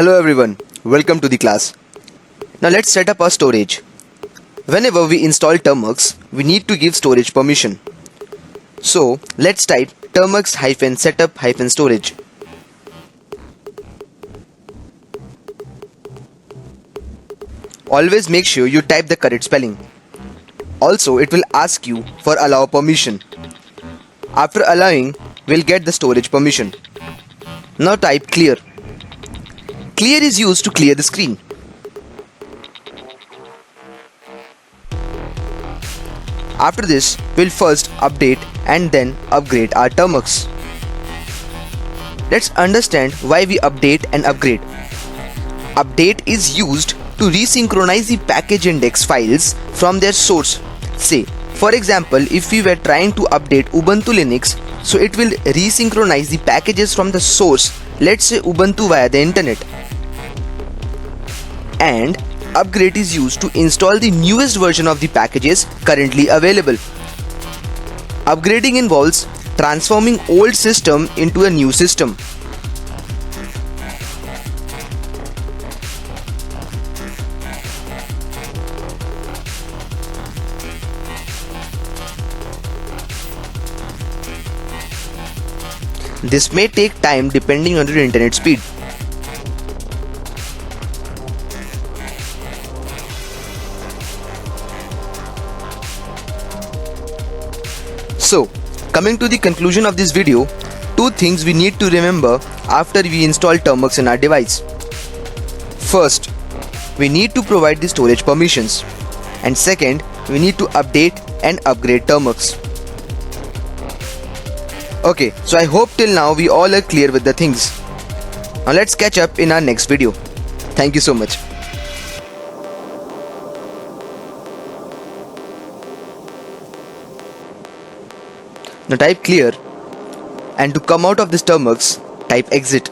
Hello everyone, welcome to the class. Now let's set up our storage. Whenever we install termux, we need to give storage permission. So let's type termux-setup-storage. Always make sure you type the correct spelling. Also, it will ask you for allow permission. After allowing, we'll get the storage permission. Now type clear. Clear is used to clear the screen. After this, we'll first update and then upgrade our termux. Let's understand why we update and upgrade. Update is used to resynchronize the package index files from their source. Say, for example, if we were trying to update Ubuntu Linux, so it will resynchronize the packages from the source, let's say Ubuntu via the internet. And upgrade is used to install the newest version of the packages currently available. Upgrading involves transforming old system into a new system. This may take time depending on your internet speed. So, coming to the conclusion of this video, two things we need to remember after we install termux in our device. First, we need to provide the storage permissions. And second, we need to update and upgrade termux. Okay, so I hope till now we all are clear with the things. Now let's catch up in our next video. Thank you so much. Now type clear, and to come out of this termux, type exit.